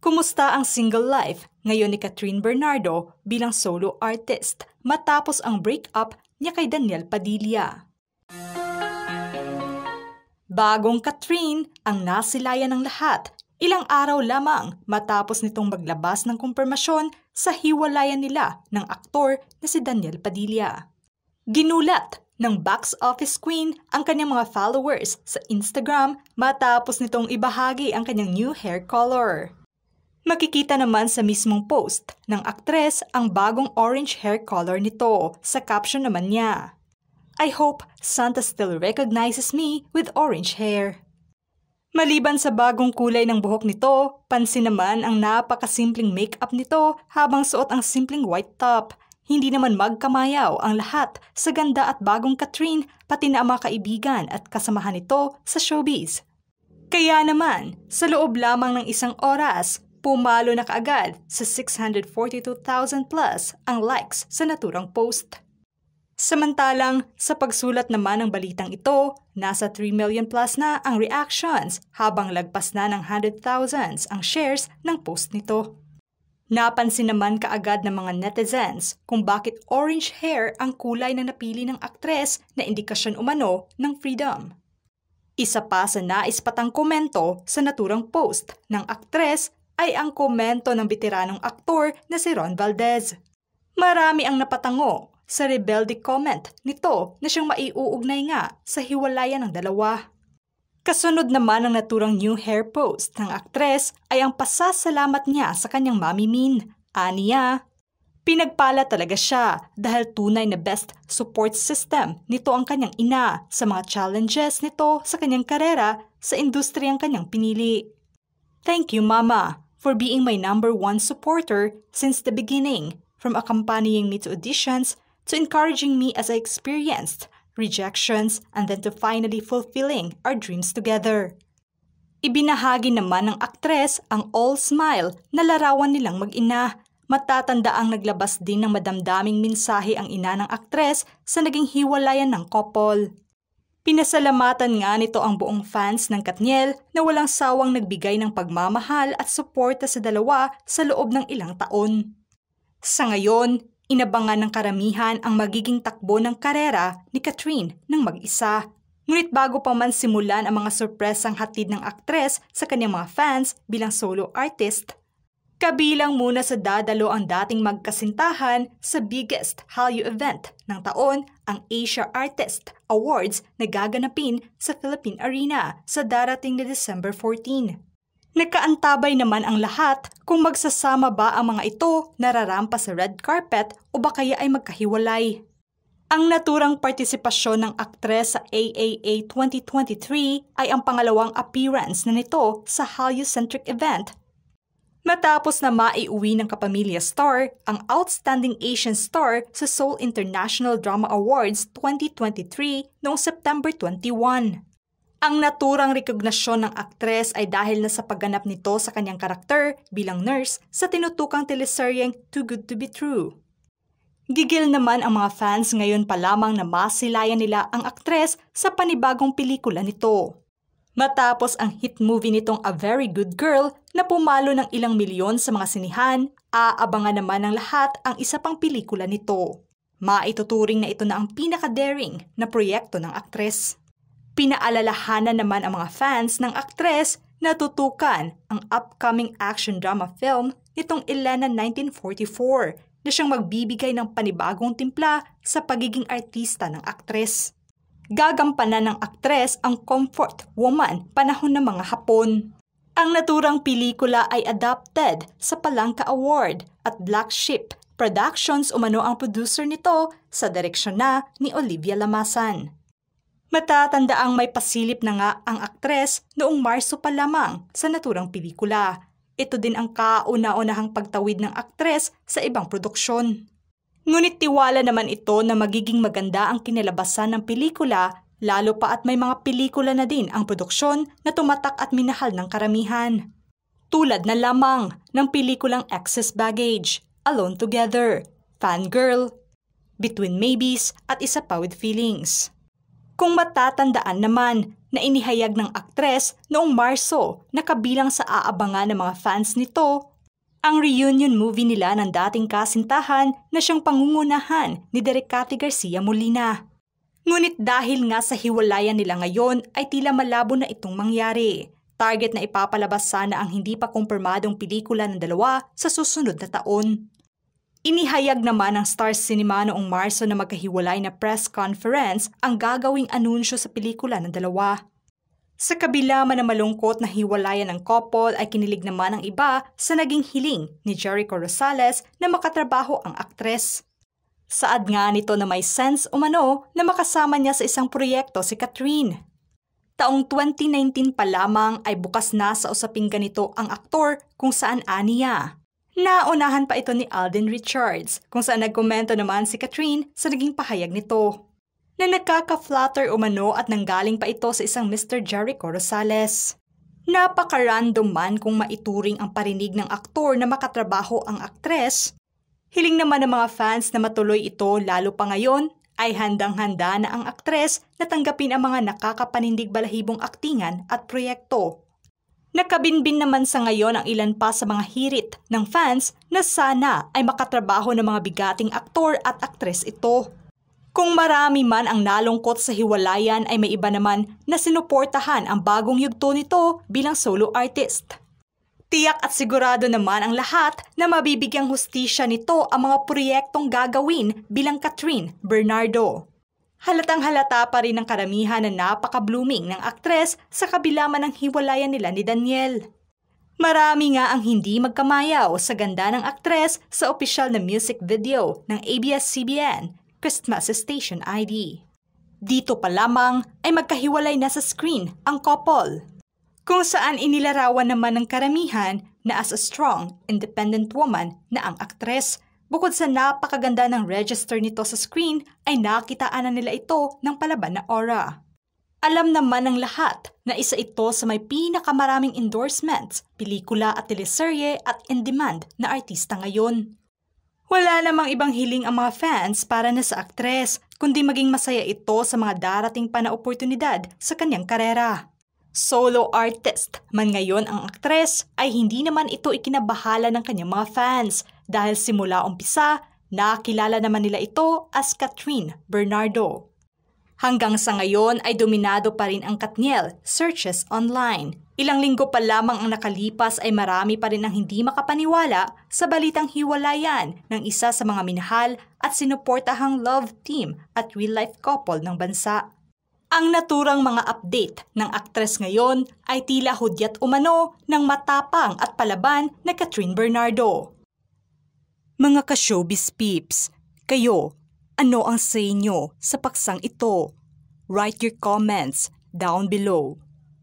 Kumusta ang single life ngayon ni Catherine Bernardo bilang solo artist matapos ang breakup niya kay Daniel Padilla? Bagong Catherine ang nasilayan ng lahat ilang araw lamang matapos nitong maglabas ng kumpirmasyon sa hiwalayan nila ng aktor na si Daniel Padilla. Ginulat ng box office queen ang kanyang mga followers sa Instagram matapos nitong ibahagi ang kanyang new hair color. Makikita naman sa mismong post ng aktres ang bagong orange hair color nito. Sa caption naman niya, "I hope Santa still recognizes me with orange hair." Maliban sa bagong kulay ng buhok nito, pansin naman ang napakasimpleng makeup nito habang suot ang simpleng white top. Hindi naman magkamayaw ang lahat sa ganda at bagong Catherine pati na ang mga kaibigan at kasamahan nito sa showbiz. Kaya naman, sa loob lamang ng isang oras, pumalo na kaagad sa 642,000 plus ang likes sa naturang post. Samantalang, sa pagsulat naman ng balitang ito, nasa 3 million plus na ang reactions habang lagpas na ng 100,000s ang shares ng post nito. Napansin naman kaagad ng mga netizens kung bakit orange hair ang kulay na napili ng aktres na indikasyon umano ng freedom. Isa pa sa nais patang komento sa naturang post ng aktres ay ang komento ng veteranong aktor na si Ron Valdez. Marami ang napatango sa rebelde comment nito na siyang maiuugnay nga sa hiwalayan ng dalawa. Kasunod naman ang naturang new hair post ng aktres ay ang pasasalamat niya sa kanyang mami Min. Aniya, pinagpala talaga siya dahil tunay na best support system nito ang kanyang ina sa mga challenges nito sa kanyang karera sa industriyang kanyang pinili. "Thank you, Mama, for being my #1 supporter since the beginning, from accompanying me to auditions to encouraging me as I experienced rejections and then to finally fulfilling our dreams together." Ibinahagi naman ng aktres ang all-smile na larawan nilang mag-ina. Matatandaang naglabas din ng madamdaming mensahe ang ina ng aktres sa naging hiwalayan ng couple. Pinasalamatan nga nito ang buong fans ng Katniel na walang sawang nagbigay ng pagmamahal at suporta sa dalawa sa loob ng ilang taon. Sa ngayon, inabangan ng karamihan ang magiging takbo ng karera ni Catherine ng mag-isa. Ngunit bago pa man simulan ang mga sorpresang hatid ng aktres sa kanyang mga fans bilang solo artist, kabilang muna sa dadalo ang dating magkasintahan sa biggest Hallyu event ng taon, ang Asia Artist Awards na gaganapin sa Philippine Arena sa darating na December 14. Nagkaantabay naman ang lahat kung magsasama ba ang mga ito nararampa sa red carpet o ba kaya ay magkahiwalay. Ang naturang partisipasyon ng aktres sa AAA 2023 ay ang pangalawang appearance na nito sa Hallyu-centric event. Matapos na maiuwi ng kapamilya star ang Outstanding Asian Star sa Seoul International Drama Awards 2023 noong September 21. Ang naturang rekognasyon ng aktres ay dahil na sa pagganap nito sa kanyang karakter bilang nurse sa tinutukang teleseryeng Too Good to Be True. Gigil naman ang mga fans ngayon pa lamang na masilayan nila ang aktres sa panibagong pelikula nito. Matapos ang hit movie nitong A Very Good Girl na pumalo ng ilang milyon sa mga sinihan, aabangan naman ng lahat ang isa pang pelikula nito. Maituturing na ito na ang pinaka-daring na proyekto ng aktres. Pinaalalahanan naman ang mga fans ng aktres na tutukan ang upcoming action drama film nitong Elena 1944 na siyang magbibigay ng panibagong timpla sa pagiging artista ng aktres. Gagampanan ng aktres ang comfort woman panahon ng mga Hapon. Ang naturang pelikula ay adapted sa Palangka Award at Black Sheep Productions umano ang producer nito sa direksyon na ni Olivia Lamasan. Matatandaang may pasilip na nga ang aktres noong Marso pa lamang sa naturang pelikula. Ito din ang kauna-unahang pagtawid ng aktres sa ibang produksyon. Ngunit tiwala naman ito na magiging maganda ang kinalabasan ng pelikula, lalo pa at may mga pelikula na din ang produksyon na tumatak at minahal ng karamihan. Tulad na lamang ng pelikulang Excess Baggage, Alone Together, Fangirl, Between Maybes at isa pa with Feelings. Kung matatandaan naman, na inihayag ng aktres noong Marso na kabilang sa aabangan ng mga fans nito ang reunion movie nila ng dating kasintahan na siyang pangungunahan ni Derek Cathy Garcia Molina. Ngunit dahil nga sa hiwalayan nila ngayon ay tila malabo na itong mangyari. Target na ipapalabas sana ang hindi pa kumpirmadong pelikula ng dalawa sa susunod na taon. Inihayag naman ng Stars Cinema noong Marso na magkahiwalay na press conference ang gagawing anunsyo sa pelikula ng dalawa. Sa kabila man ng malungkot na hiwalayan ng couple ay kinilig naman ang iba sa naging hiling ni Jericho Rosales na makatrabaho ang aktres. Saad nga nito na may sense umano na makasama niya sa isang proyekto si Catherine. Taong 2019 pa lamang ay bukas na sa usaping ganito ang aktor kung saan aniya. Naunahan pa ito ni Alden Richards kung saan nagkomento naman si Catherine sa naging pahayag nito. Na nagkaka-flatter umano at nanggaling pa ito sa isang Mr. Jericho Rosales. Napaka-random man kung maituring ang parinig ng aktor na makatrabaho ang aktres. Hiling naman ng mga fans na matuloy ito lalo pa ngayon ay handang-handa na ang aktres na tanggapin ang mga nakakapanindig balahibong aktingan at proyekto. Nakabinbin naman sa ngayon ang ilan pa sa mga hirit ng fans na sana ay makatrabaho ng mga bigating aktor at aktres ito. Kung marami man ang nalungkot sa hiwalayan ay may iba naman na sinuportahan ang bagong yugto nito bilang solo artist. Tiyak at sigurado naman ang lahat na mabibigyang hustisya nito ang mga proyektong gagawin bilang Catherine Bernardo. Halatang halata pa rin ang karamihan na napaka-blooming ng aktres sa kabila man ng hiwalayan nila ni Daniel. Marami nga ang hindi magkamayaw sa ganda ng aktres sa opisyal na music video ng ABS-CBN Christmas Station ID. Dito pa lamang ay magkahiwalay na sa screen ang couple, kung saan inilarawan naman ng karamihan na as a strong, independent woman na ang aktres. Bukod sa napakaganda ng register nito sa screen ay nakitaan na nila ito ng palaban na aura. Alam naman ng lahat na isa ito sa may pinakamaraming endorsements, pelikula at teleserye at in-demand na artista ngayon. Wala namang ibang hiling ang mga fans para na sa aktres, kundi maging masaya ito sa mga darating pa na oportunidad sa kanyang karera. Solo artist man ngayon ang aktres ay hindi naman ito ikinabahala ng kanyang mga fans dahil simula umpisa, nakilala naman nila ito as Catherine Bernardo. Hanggang sa ngayon ay dominado pa rin ang Katniel searches online. Ilang linggo pa lamang ang nakalipas ay marami pa rin ang hindi makapaniwala sa balitang hiwalayan ng isa sa mga minahal at sinuportahang love team at real-life couple ng bansa. Ang naturang mga update ng aktres ngayon ay tila hudyat umano ng matapang at palaban na Catherine Bernardo. Mga ka-showbiz peeps, kayo, ano ang say nyo sa paksang ito? Write your comments down below.